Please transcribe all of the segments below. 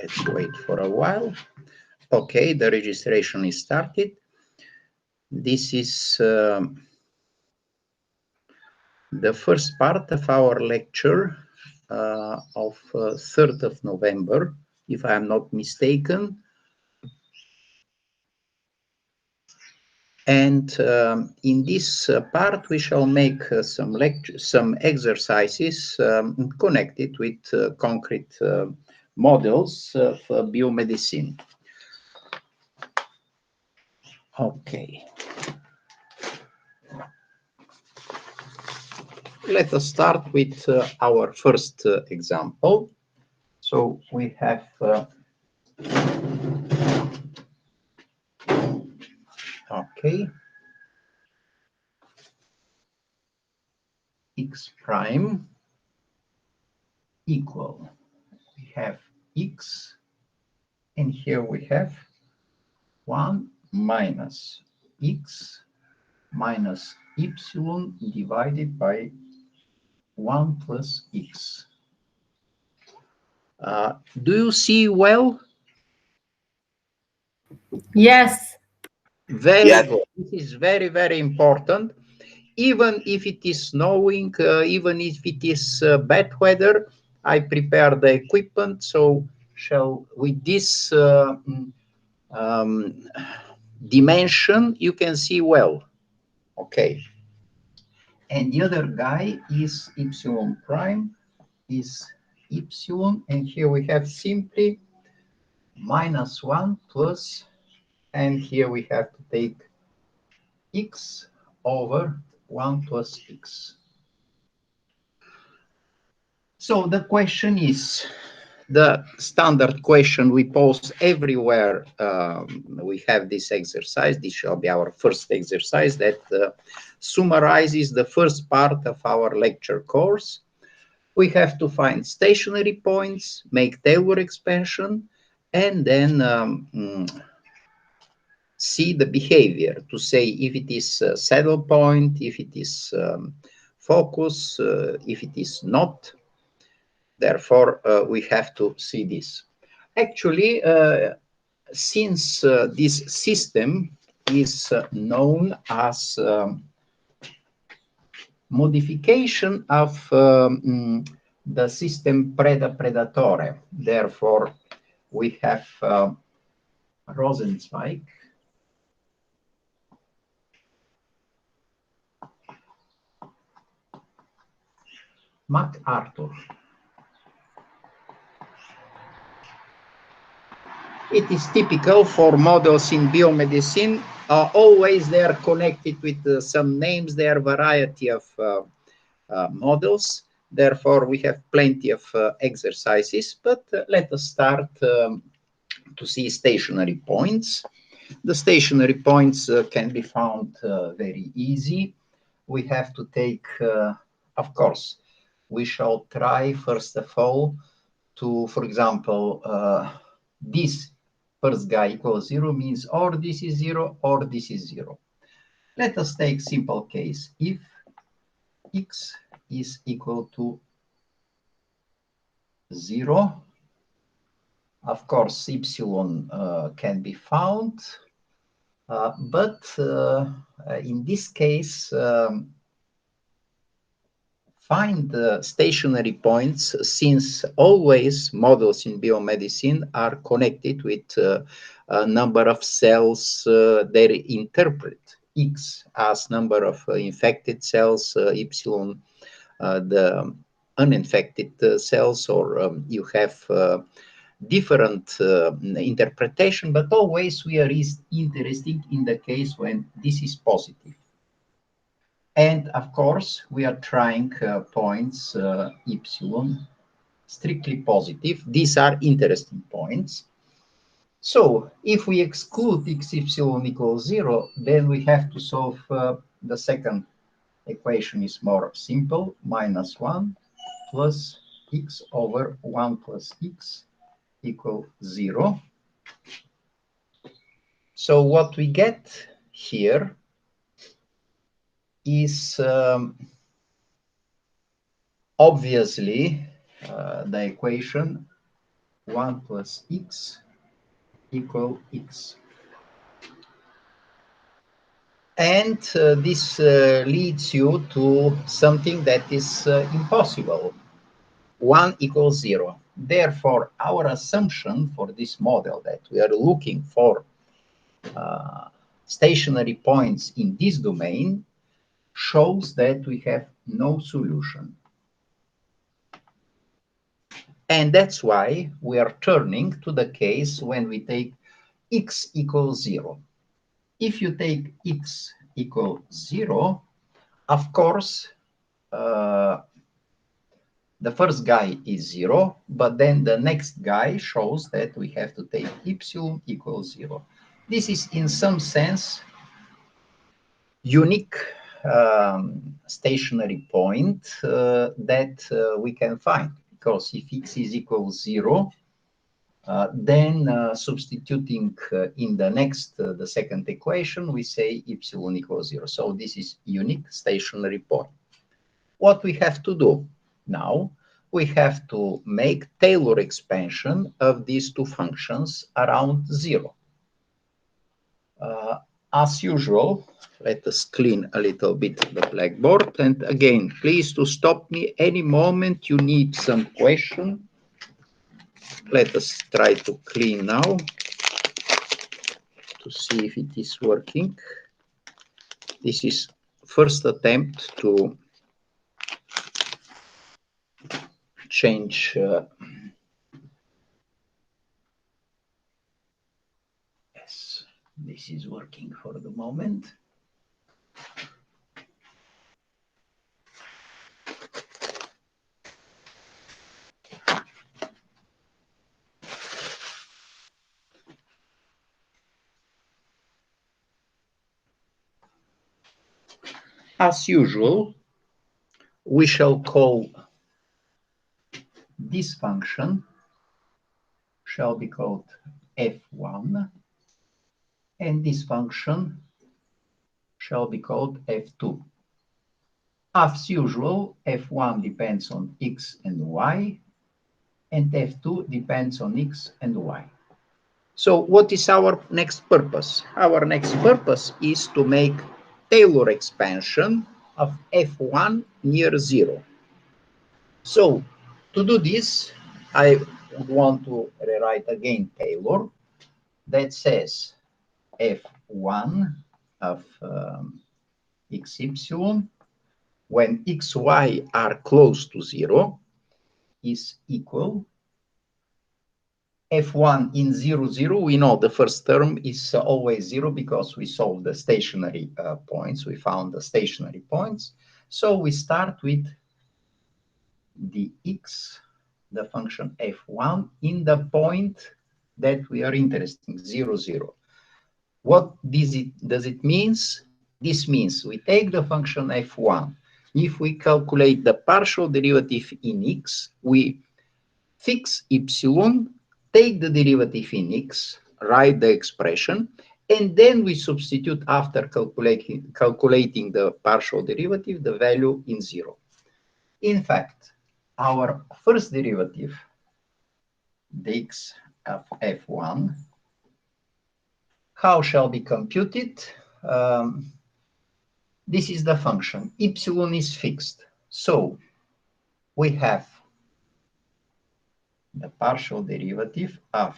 Let's wait for a while. Okay, the registration is started. This is the first part of our lecture of 3rd of November, if I am not mistaken. And in this part, we shall make some exercises connected with concrete models of biomedicine. Okay. Let us start with our first example. So we have okay, x prime equal. We have x, and here we have 1 minus x minus epsilon divided by 1 plus x. Do you see well? Yes. Very good. This is very, very important. Even if it is snowing, even if it is bad weather, I prepare the equipment. So shall with this dimension, you can see well. Okay. And the other guy is epsilon prime, is epsilon. And here we have simply minus 1 plus, and here we have to take x over 1 plus x. So the question is the standard question we pose everywhere. We have this exercise. This shall be our first exercise that summarizes the first part of our lecture course. We have to find stationary points, make Taylor expansion, and then see the behavior to say if it is a saddle point, if it is focus, if it is not. Therefore, we have to see this. Actually, since this system is known as modification of the system preda-predatore, therefore, we have Rosenzweig. MacArthur. It is typical for models in biomedicine. Always they are connected with some names. There are a variety of models. Therefore, we have plenty of exercises. But let us start to see stationary points. The stationary points can be found very easy. We have to take, of course, we shall try first of all to, for example, this first guy equals 0 means or this is 0 or this is 0. Let us take simple case. If x is equal to 0, of course, epsilon can be found. But in this case, find the stationary points, since always models in biomedicine are connected with a number of cells. They interpret X as number of infected cells, epsilon the uninfected cells, or you have different interpretation, but always we are interested in the case when this is positive. And of course, we are trying points epsilon strictly positive. These are interesting points. So if we exclude x epsilon equals 0, then we have to solve the second equation is more simple, minus 1 plus x over 1 plus x equal 0. So what we get here is obviously the equation 1 plus x equal x. And this leads you to something that is impossible. 1 equals 0. Therefore, our assumption for this model that we are looking for stationary points in this domain shows that we have no solution. And that's why we are turning to the case when we take x equals 0. If you take x equals 0, of course, the first guy is 0, but then the next guy shows that we have to take epsilon equals 0. This is in some sense unique stationary point that we can find, because if x is equal 0, then substituting in the next, the second equation, we say epsilon equals 0. So this is unique stationary point. What we have to do now, we have to make Taylor expansion of these two functions around 0. As usual, let us clean a little bit the blackboard. And again, please to stop me any moment you need some question. Let us try to clean now to see if it is working. This is first attempt to change yes, this is working for the moment. As usual, we shall call this function shall be called f1, and this function shall be called f2. As usual, f1 depends on x and y, and f2 depends on x and y. So what is our next purpose? Our next purpose is to make Taylor expansion of f1 near 0. So to do this, I want to rewrite again Taylor that says f1 of x epsilon when xy are close to 0 is equal f1 in 0, 0. We know the first term is always 0 because we solved the stationary points. We found the stationary points. So we start with the x, the function f1 in the point that we are interested in, 0, 0. What does it means? This means we take the function f1. If we calculate the partial derivative in x, we fix epsilon, take the derivative in x, write the expression, and then we substitute after calculating the partial derivative, the value in 0. In fact, our first derivative, the x of f1, how shall be computed? This is the function. Epsilon is fixed. So we have the partial derivative of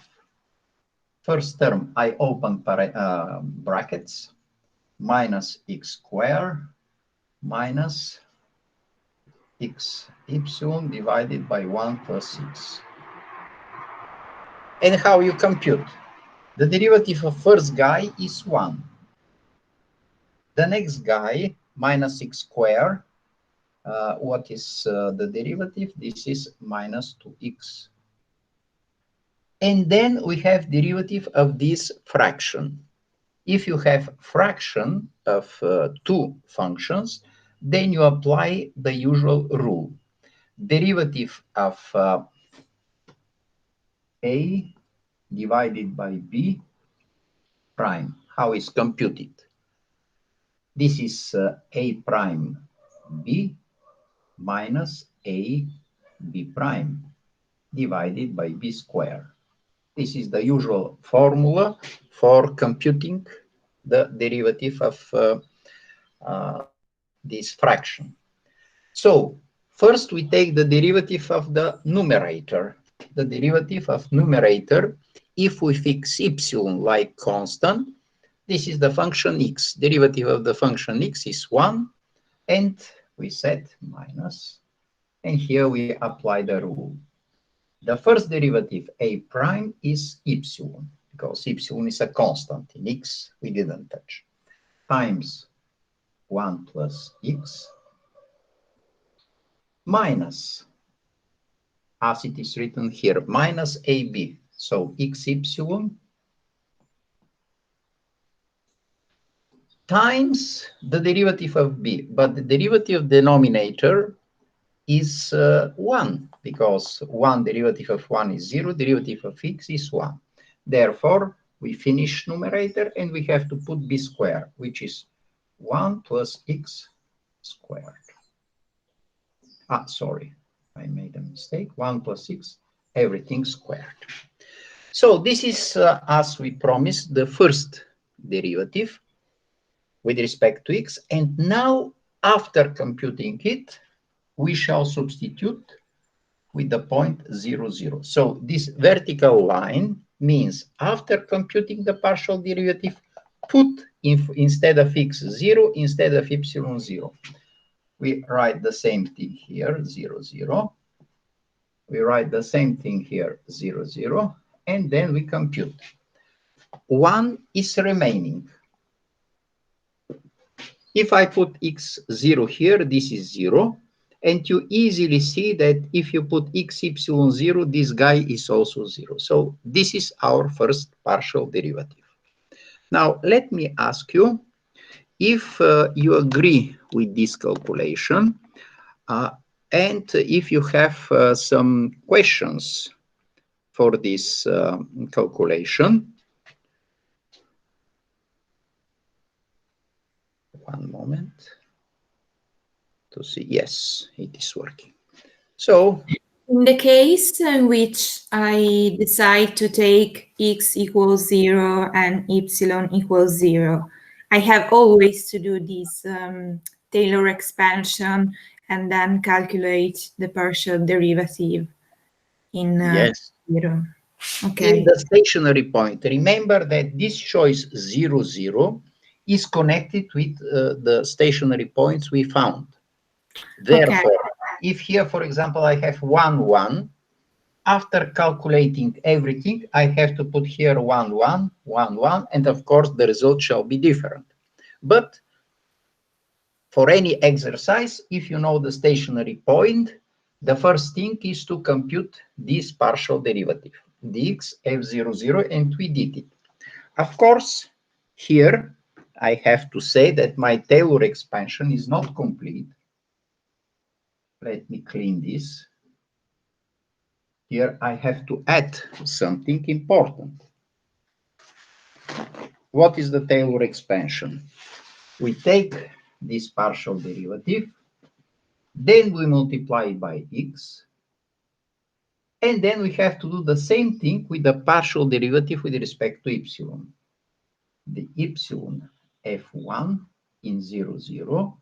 first term, I open brackets, minus x squared minus x epsilon divided by 1 plus x. And how you compute? The derivative of first guy is 1. The next guy, minus x squared, what is the derivative? This is minus 2x. And then we have derivative of this fraction. If you have fraction of two functions, then you apply the usual rule. Derivative of a divided by b prime. How is computed? This is a prime b minus a b prime. divided by b squared. This is the usual formula for computing the derivative of this fraction. So first we take the derivative of the numerator. The derivative of numerator, if we fix epsilon like constant, this is the function x. Derivative of the function x is 1, and we set minus, and here we apply the rule. The first derivative a prime is epsilon, because epsilon is a constant. In x we didn't touch, times 1 plus x minus, as it is written here, minus ab. So x epsilon times the derivative of b, but the derivative denominator is 1, because 1 derivative of 1 is 0, derivative of x is 1. Therefore, we finish numerator and we have to put b squared, which is 1 plus x squared. Sorry, I made a mistake. 1 plus x, everything squared. So this is, as we promised, the first derivative with respect to x. And now, after computing it, we shall substitute with the point 0, 0. So this vertical line means after computing the partial derivative, put instead of x 0, instead of epsilon 0. We write the same thing here, 0, 0. We write the same thing here, 0, 0. And then we compute. 1 is remaining. If I put x 0 here, this is 0. And you easily see that if you put x epsilon 0, this guy is also 0. So this is our first partial derivative. Now, let me ask you if you agree with this calculation, and if you have some questions for this calculation. One moment to see. Yes, it is working. So in the case in which I decide to take x equals 0 and epsilon equals 0, I have always to do this Taylor expansion and then calculate the partial derivative in yes. 0. Okay. In the stationary point, remember that this choice 0, 0 is connected with the stationary points we found. Therefore, if here, for example, I have 1, 1, after calculating everything, I have to put here 1, 1, 1, 1, and of course the result shall be different. But for any exercise, if you know the stationary point, the first thing is to compute this partial derivative, dx f0, 0, and we did it. Of course, here I have to say that my Taylor expansion is not complete. Let me clean this. Here I have to add something important. What is the Taylor expansion? We take this partial derivative, then we multiply it by x, and then we have to do the same thing with the partial derivative with respect to epsilon. The epsilon f1 in 0, 0,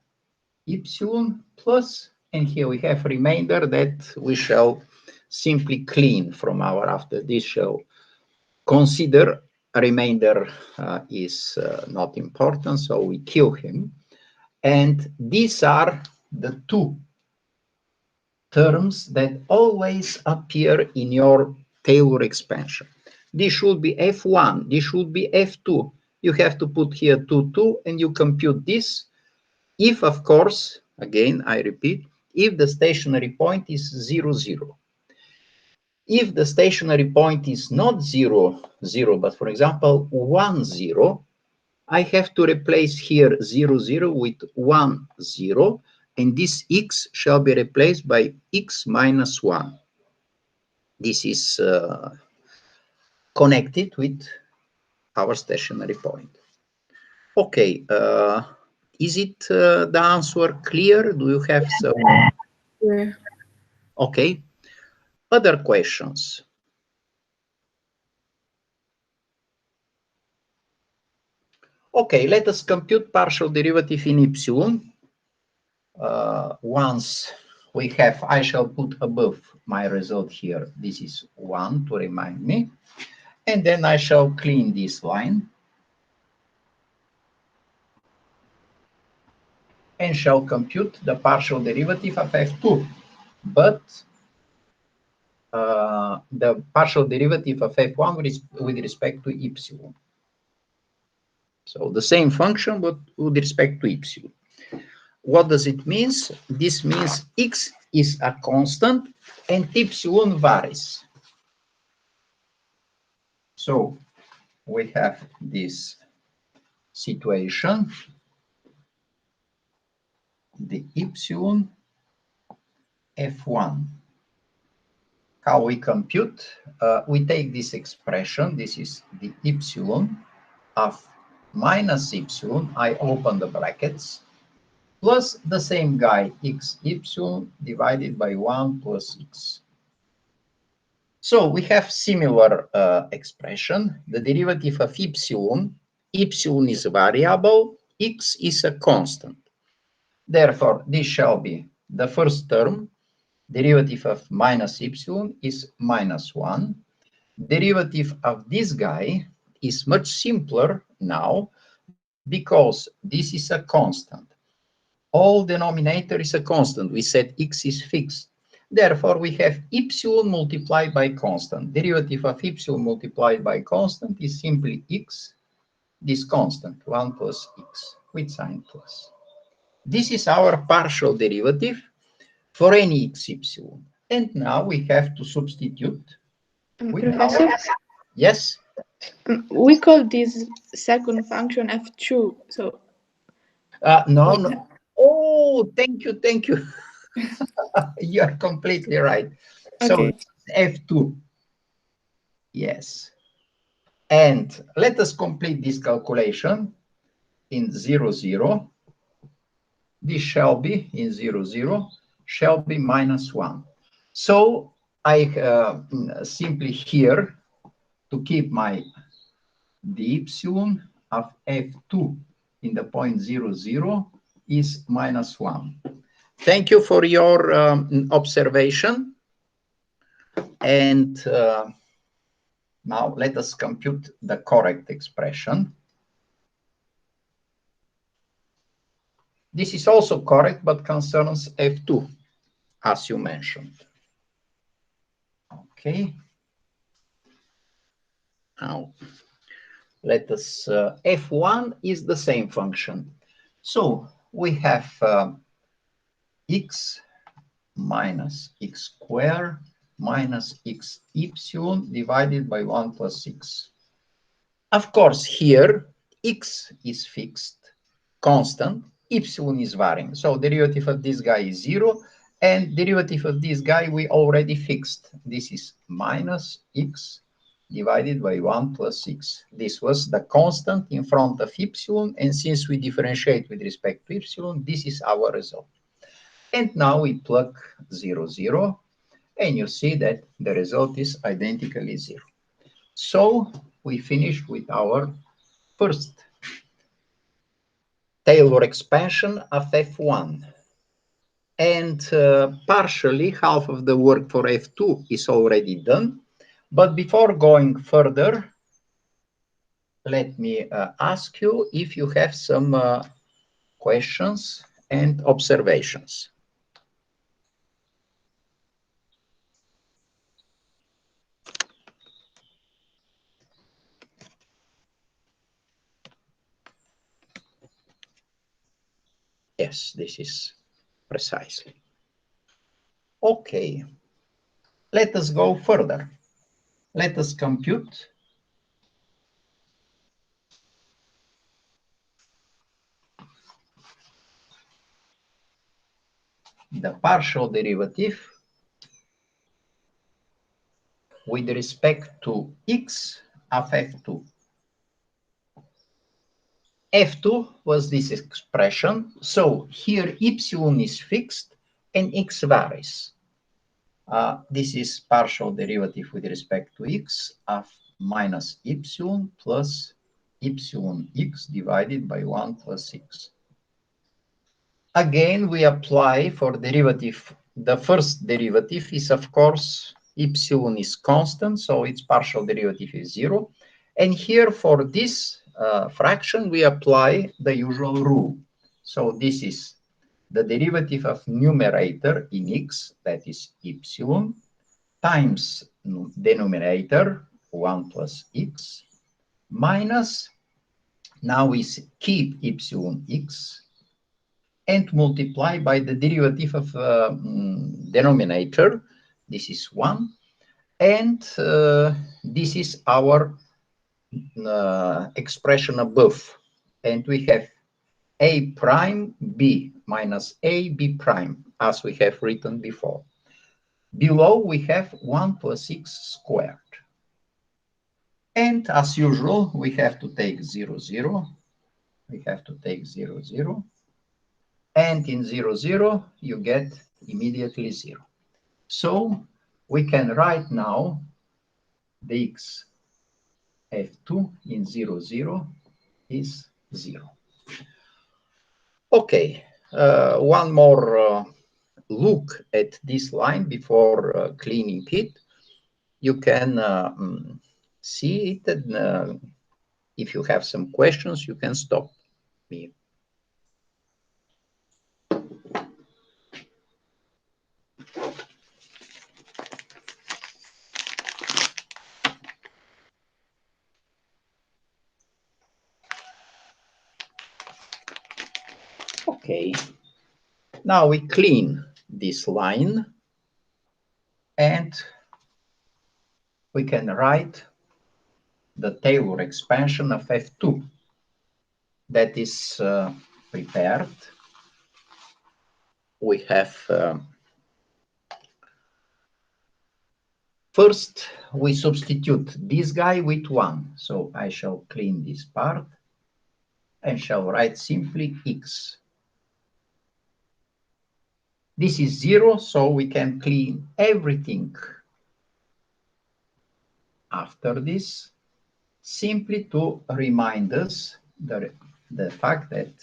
epsilon plus, and here we have remainder that we shall simply clean from our, after this shall consider remainder is not important, so we kill him. And these are the two terms that always appear in your Taylor expansion. This should be f1, this should be f2. You have to put here 2, 2, and you compute this. If, of course, again, I repeat, if the stationary point is 0, 0. If the stationary point is not 0, 0, but for example, 1, 0, I have to replace here 0, 0 with 1, 0, and this x shall be replaced by x minus 1. This is connected with our stationary point. Okay, is it the answer clear? Do you have some? Yeah. Okay. Other questions? Okay, let us compute partial derivative in epsilon. Once we have, I shall put above my result here, this is 1 to remind me, and then I shall clean this line and shall compute the partial derivative of f2, but the partial derivative of f1 with respect to epsilon. So the same function, but with respect to epsilon. What does it mean? This means x is a constant and epsilon varies. So we have this situation, the epsilon f1. How we compute? We take this expression, this is the epsilon of minus epsilon, I open the brackets, plus the same guy, x epsilon divided by 1 plus x. So we have similar expression. The derivative of epsilon is a variable, x is a constant. Therefore, this shall be the first term. Derivative of minus epsilon is minus 1. Derivative of this guy is much simpler now because this is a constant. All denominator is a constant. We said x is fixed. Therefore, we have epsilon multiplied by constant. Derivative of epsilon multiplied by constant is simply x, this constant, 1 plus x, with sign plus. This is our partial derivative for any x epsilon. And now we have to substitute. Professor? Yes? We call this second function f2, so... No. Oh, thank you. You are completely right. Okay. So f2. Yes. And let us complete this calculation in 0, 0. This shall be in 0, 0, shall be minus 1. So I simply here to keep the epsilon of f2 in the point 0, 0 is minus 1. Thank you for your observation. And now let us compute the correct expression. This is also correct, but concerns f2, as you mentioned. Okay. Now, let us, f1 is the same function. So we have x minus x squared minus x epsilon divided by 1 plus x. Of course, here x is fixed, constant, epsilon is varying. So derivative of this guy is 0, and derivative of this guy we already fixed. This is minus x divided by 1 plus x. This was the constant in front of epsilon, and since we differentiate with respect to epsilon, this is our result. And now we plug 0, 0, and you see that the result is identically 0. So we finish with our first Taylor expansion of f1. And partially half of the work for f2 is already done. But before going further, let me ask you if you have some questions and observations. Yes, this is precisely. Okay, let us go further. Let us compute the partial derivative with respect to x of f2. f2 was this expression, so here epsilon is fixed and x varies. This is partial derivative with respect to x of minus epsilon plus epsilon x divided by 1 plus x. Again, we apply for derivative. The first derivative is, of course, epsilon is constant, so its partial derivative is 0. And here for this fraction, we apply the usual rule. So this is the derivative of numerator in x, that is epsilon, times denominator, 1 plus x, minus, now we keep epsilon x, and multiply by the derivative of denominator. This is 1. And this is our expression above. And we have a prime b minus a b prime, as we have written before. Below, we have 1 plus x squared. And as usual, we have to take 0, 0. We have to take 0, 0. And in 0, 0, you get immediately 0. So we can write now the x f2 in 0, 0 is 0. Okay, one more look at this line before cleaning it. You can see it, and if you have some questions, you can stop me. Okay, now we clean this line and we can write the Taylor expansion of F2 that is prepared. We have first we substitute this guy with 1. So I shall clean this part and shall write simply x. This is 0, so we can clean everything after this, simply to remind us the fact that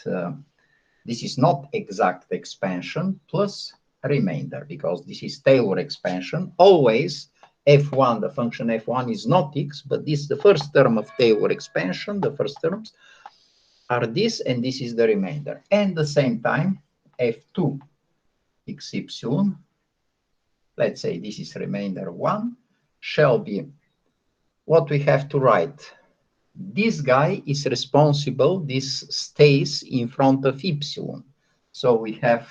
this is not exact expansion plus remainder, because this is Taylor expansion. Always f1, the function f1 is not x, but this is the first term of Taylor expansion. The first terms are this, and this is the remainder. And at the same time, f2 x epsilon, let's say this is remainder 1, shall be what we have to write. This guy is responsible, this stays in front of epsilon. So we have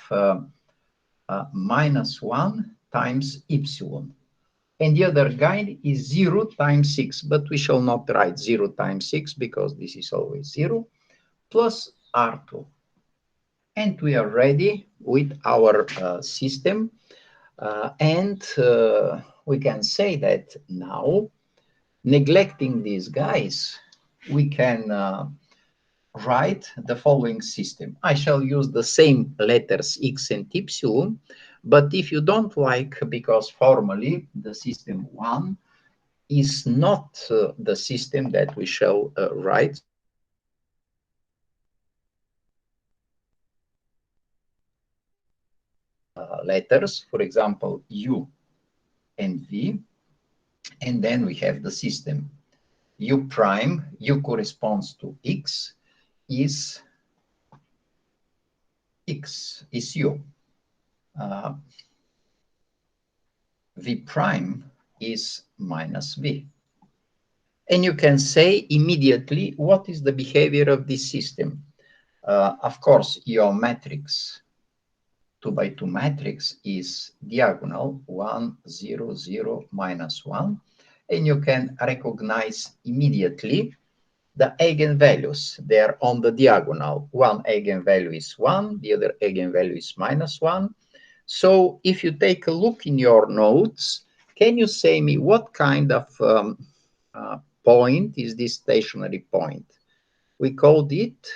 minus 1 times epsilon. And the other guy is 0 times 6, but we shall not write 0 times 6 because this is always 0, plus R2. And we are ready with our system. And we can say that now, neglecting these guys, we can write the following system. I shall use the same letters x and epsilon, but if you don't like, because formally the system 1 is not the system that we shall write. Letters, for example, U and V, and then we have the system U prime, U corresponds to X, is X, is U. V prime is minus V. And you can say immediately what is the behavior of this system. Of course, your matrix 2 by 2 matrix is diagonal 1, 0, 0, minus 1. And you can recognize immediately the eigenvalues. They are on the diagonal. One eigenvalue is 1, the other eigenvalue is minus 1. So if you take a look in your notes, can you say me what kind of point is this stationary point? We called it,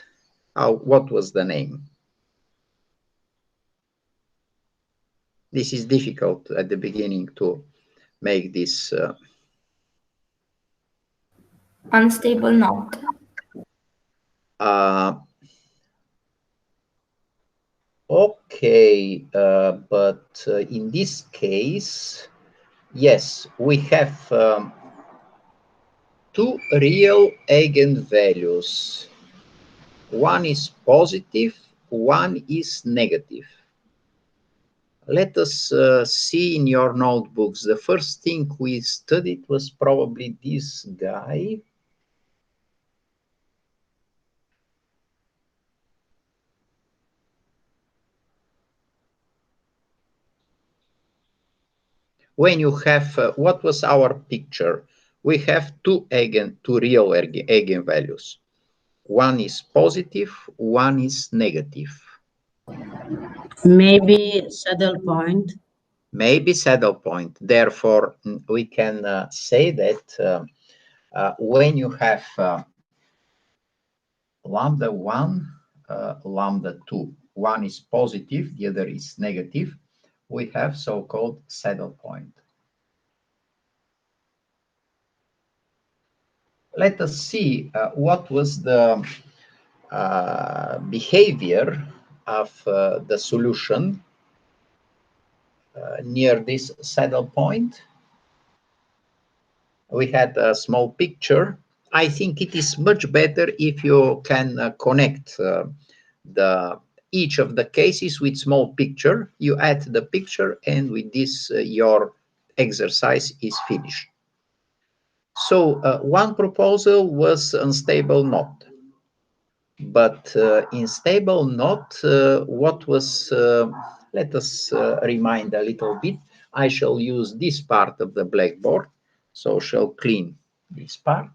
what was the name? This is difficult at the beginning to make this. Unstable knot. Okay, but in this case, yes, we have two real eigenvalues. One is positive, one is negative. Let us see in your notebooks. The first thing we studied was probably this guy. When you have, what was our picture? We have two real eigenvalues. One is positive, one is negative. Maybe saddle point. Maybe saddle point. Therefore, we can say that when you have lambda 1, lambda 2, one is positive, the other is negative, we have so-called saddle point. Let us see what was the behavior of the solution near this saddle point. We had a small picture. I think it is much better if you can connect each of the cases with small picture. You add the picture, and with this your exercise is finished. So one proposal was unstable knot. But in stable knot, what was, let us remind a little bit. I shall use this part of the blackboard, so shall clean this part.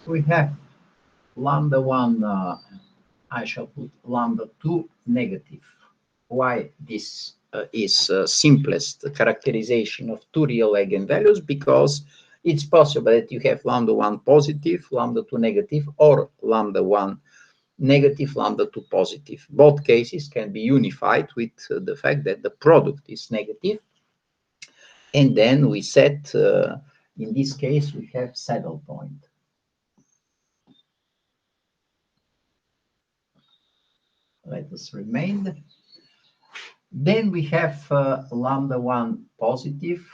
We have lambda 1, I shall put lambda 2 negative. Why this is simplest characterization of two real eigenvalues? Because it's possible that you have lambda 1 positive, lambda 2 negative, or lambda 1 negative, lambda 2 positive. Both cases can be unified with the fact that the product is negative. And then we set, in this case, we have saddle point. Let us remain. Then we have lambda 1 positive,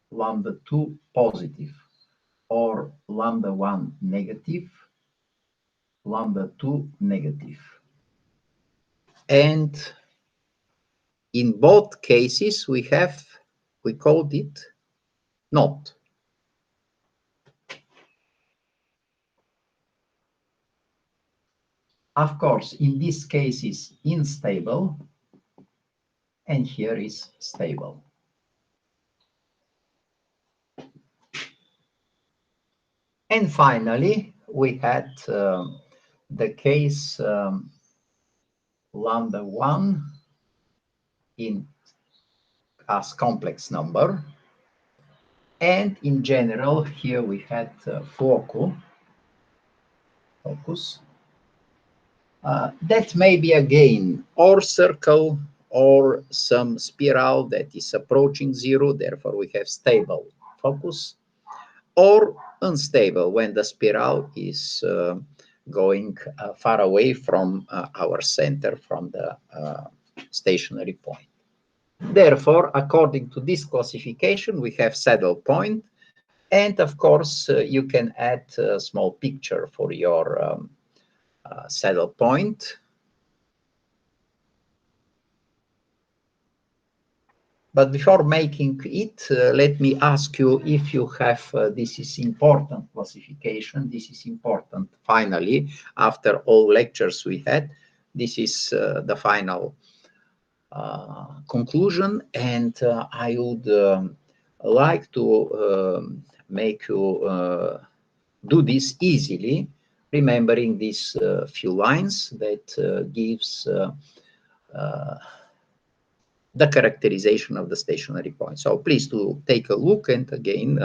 lambda 2 positive, or lambda 1 negative, lambda 2 negative. And in both cases, we called it knot. Of course, in this case is unstable, and here is stable. And finally, we had the case lambda 1 as complex number. And in general, here we had focus. That may be again or circle or some spiral that is approaching zero, therefore we have stable focus, or unstable when the spiral is going far away from our center, from the stationary point. Therefore, according to this classification, we have saddle point, and of course you can add a small picture for your saddle point. But before making it, let me ask you if you have, this is important classification, this is important finally, after all lectures we had, this is the final conclusion, and I would like to make you do this easily, remembering these few lines that gives the characterization of the stationary point. So please do take a look, and again,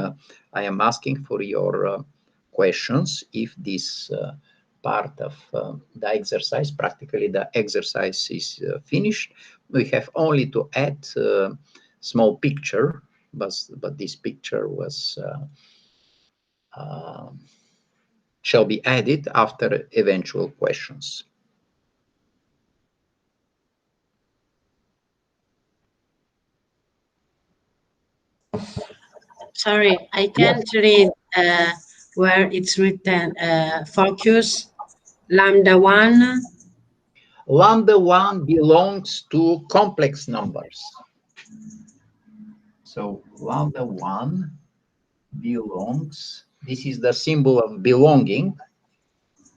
I am asking for your questions if this part of the exercise, practically the exercise is finished. We have only to add a small picture, but this picture was shall be added after eventual questions. Sorry, I can't read where it's written focus lambda 1. Lambda 1 belongs to complex numbers. So lambda 1 belongs, this is the symbol of belonging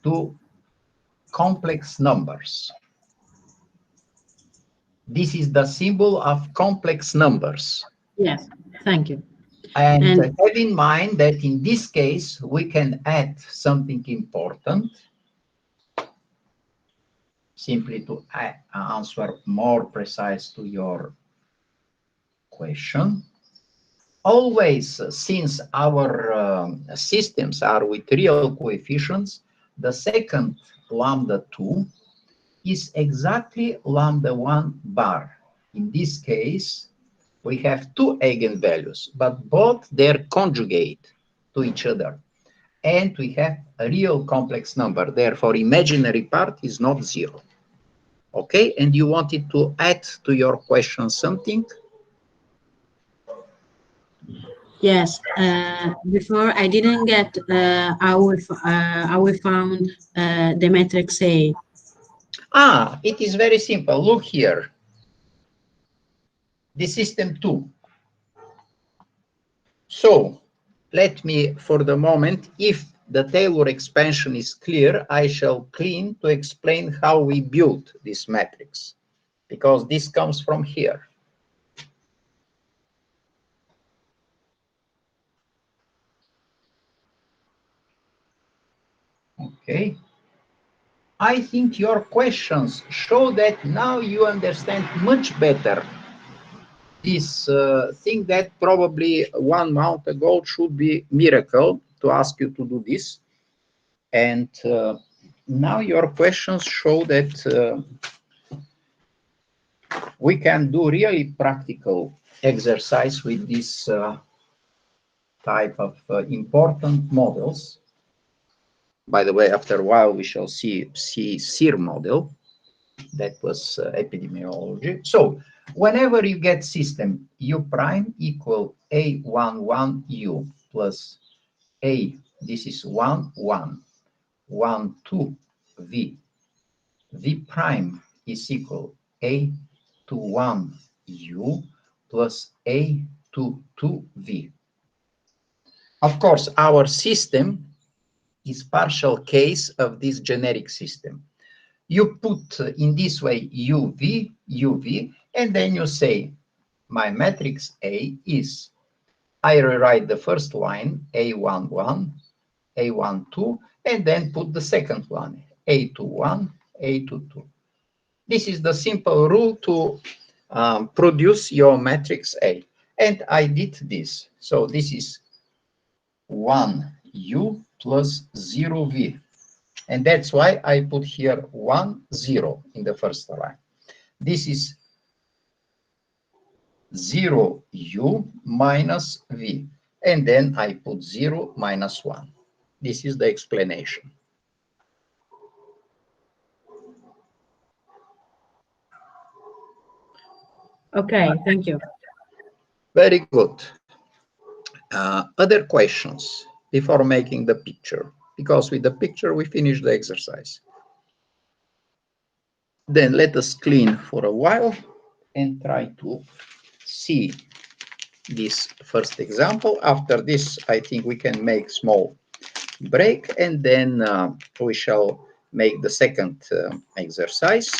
to complex numbers. This is the symbol of complex numbers. Yes, thank you. And have in mind that in this case, we can add something important, simply to answer more precise to your question. Always, since our systems are with real coefficients, the second lambda 2 is exactly lambda 1 bar. In this case, we have two eigenvalues, but both they're conjugate to each other. And we have a real complex number. Therefore, imaginary part is not zero. Okay, and you wanted to add to your question something? Yes, before I didn't get how we found the matrix A. It is very simple. Look here. The system 2. So let me, for the moment, if the Taylor expansion is clear, I shall clean to explain how we built this matrix, because this comes from here. Okay. I think your questions show that now you understand much better this thing that probably 1 month ago should be miracle to ask you to do this. And now your questions show that we can do really practical exercise with this type of important models. By the way, after a while, we shall see SIR model. That was epidemiology. So whenever you get system U prime equal A11U plus A, this is 1, 1, 1, 2, V. V prime is equal A to 1U plus A to 2V. Of course, our system is partial case of this generic system. You put in this way UV, UV, and then you say, my matrix A is, I rewrite the first line, A11, A12, and then put the second one, A21, A22. This is the simple rule to produce your matrix A. And I did this. So this is 1U plus 0V. And that's why I put here 1, 0 in the first line. This is 0U minus V. And then I put 0 minus 1. This is the explanation. Okay, thank you. Very good. Other questions before making the picture? Because with the picture, we finish the exercise. Then let us clean for a while and try to see this first example. After this, I think we can make small break, and then we shall make the second exercise.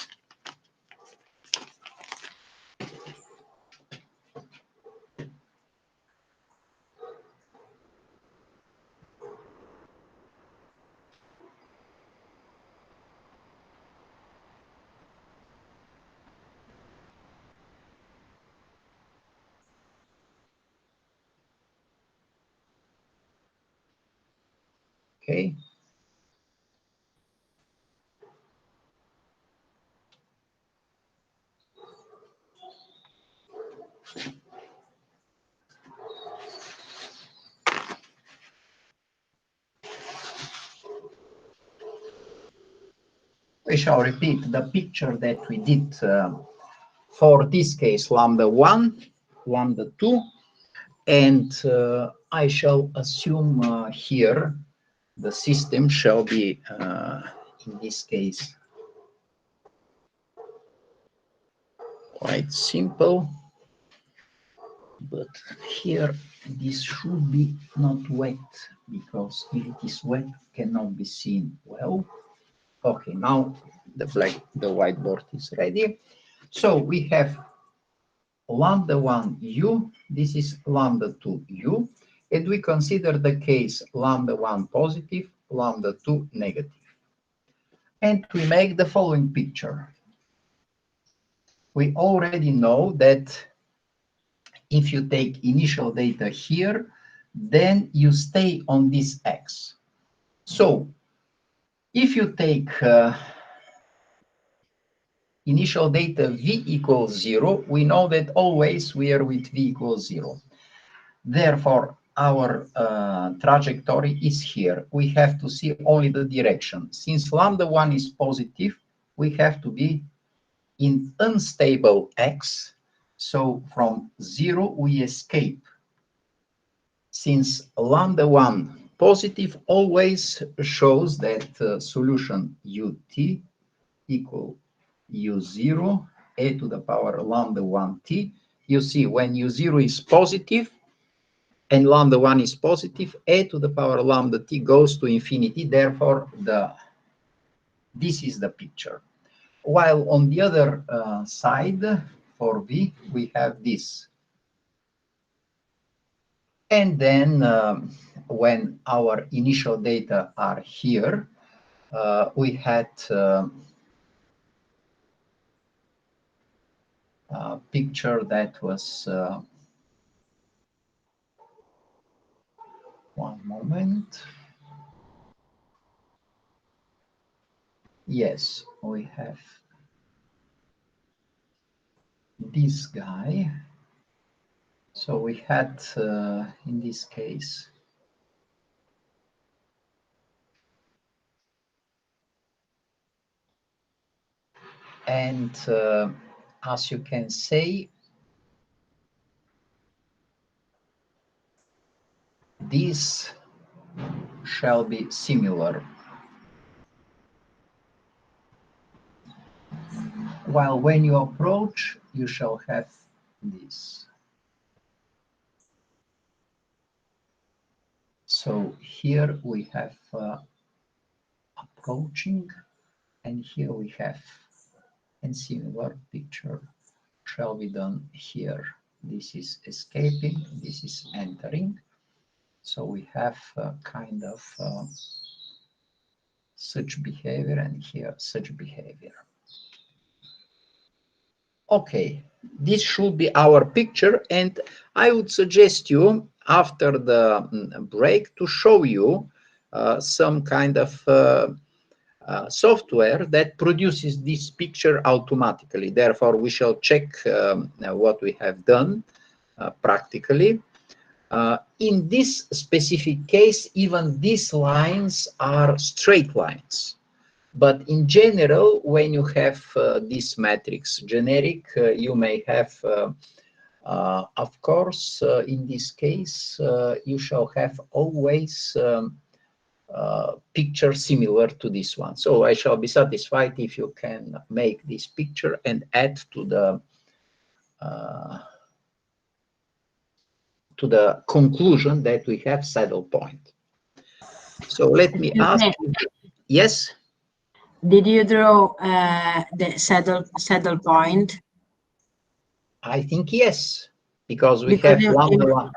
Okay. We shall repeat the picture that we did for this case, lambda 1, lambda 2, and I shall assume here the system shall be, in this case, quite simple, but here this should be not wet, because if it is wet, it cannot be seen well. Okay, now the whiteboard is ready. So we have lambda 1 u, this is lambda 2 u, and we consider the case lambda 1 positive, lambda 2 negative. And we make the following picture. We already know that if you take initial data here, then you stay on this x. So if you take initial data v equals 0, we know that always we are with v equals 0. Therefore, our trajectory is here. We have to see only the direction. Since lambda 1 is positive, we have to be in unstable x. So from 0, we escape. Since lambda 1 positive always shows that solution ut equal u0 a to the power lambda 1t. You see, when u0 is positive and lambda 1 is positive, a to the power lambda t goes to infinity. Therefore, this is the picture. While on the other side, for v, we have this. And then when our initial data are here, we had a picture that was, one moment. Yes, we have this guy. So we had, in this case, and as you can say, this shall be similar. While when you approach, you shall have this. So here we have approaching, and here we have, and similar picture shall be done here. This is escaping, this is entering. So we have kind of such behavior, and here such behavior. Okay, this should be our picture, and I would suggest you after the break to show you some kind of software that produces this picture automatically. Therefore, we shall check what we have done practically. In this specific case, even these lines are straight lines. But in general, when you have this matrix generic, you may have, of course, in this case, you shall have always picture similar to this one. So I shall be satisfied if you can make this picture and add to the conclusion that we have saddle point. So let me ask you, yes? Did you draw the saddle point? I think yes, because we have lambda 1.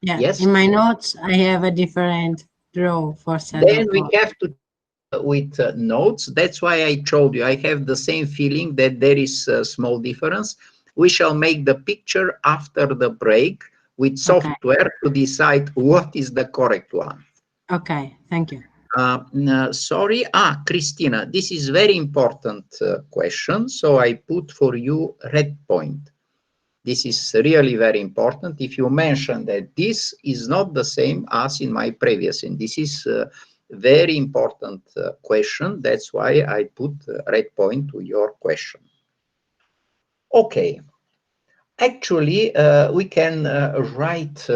Yeah, yes. In my notes, I have a different draw for saddle Then we point. have to with notes. That's why I told you I have the same feeling that there is a small difference. We shall make the picture after the break with software to decide what is the correct one. Okay, thank you. Sorry. Christina, this is very important question. So I put for you red point. This is really very important. If you mention that this is not the same as in my previous, and this is a very important question. That's why I put red point to your question. Okay. Actually, we can write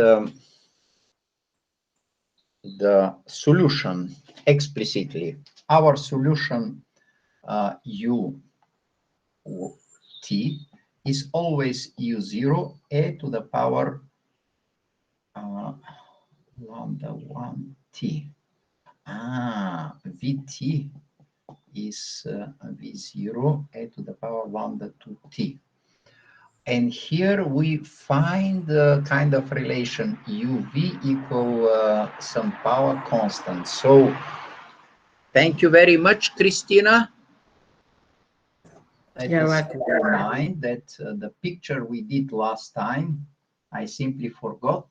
the solution explicitly. Our solution u t is always u0 a to the power lambda 1 t. Vt is v0 a to the power lambda 2 t. And here we find a kind of relation uv equal some power constant. So thank you very much, Christina. Let us keep in mind that the picture we did last time, I simply forgot,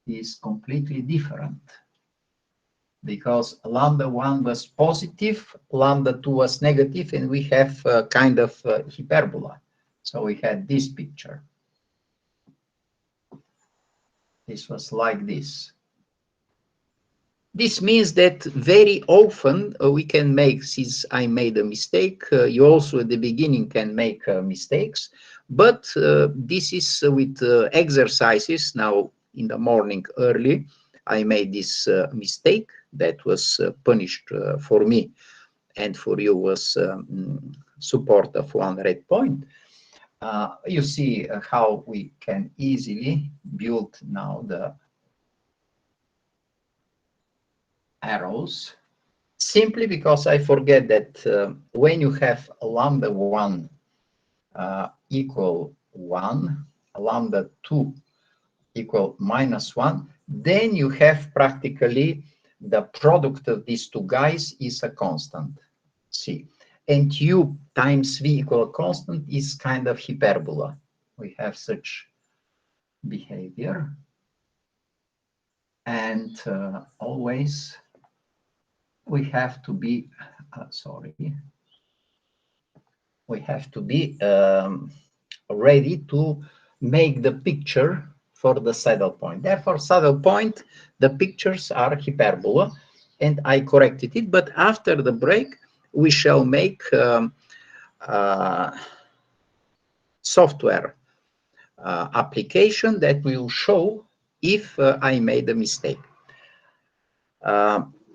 is completely different. Because lambda 1 was positive, lambda 2 was negative, and we have a kind of hyperbola. So we had this picture. This was like this. This means that very often we can make, since I made a mistake, you also at the beginning can make mistakes, but this is with exercises. Now in the morning early, I made this mistake that was punished for me, and for you was support of 1 red point. You see how we can easily build now the arrows, simply because I forget that when you have lambda 1 equal 1, lambda 2 equal -1, then you have practically the product of these two guys is a constant, C. And u times v equal a constant is kind of hyperbola. We have such behavior. And always we have to be, we have to be ready to make the picture for the saddle point. Therefore, saddle point, the pictures are hyperbola, and I corrected it. But after the break, we shall make software application that will show if I made a mistake.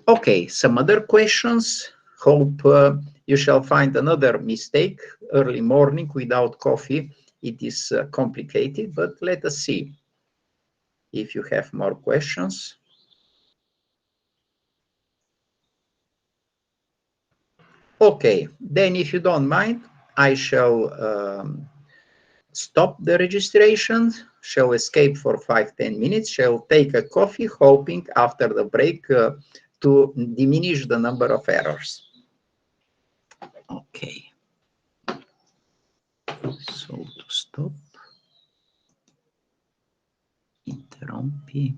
Okay, some other questions. Hope you shall find another mistake early morning without coffee. It is complicated, but let us see if you have more questions. Okay, then if you don't mind, I shall stop the registration, shall escape for 5-10 minutes, shall take a coffee, hoping after the break to diminish the number of errors. Okay. So to stop, interrompi.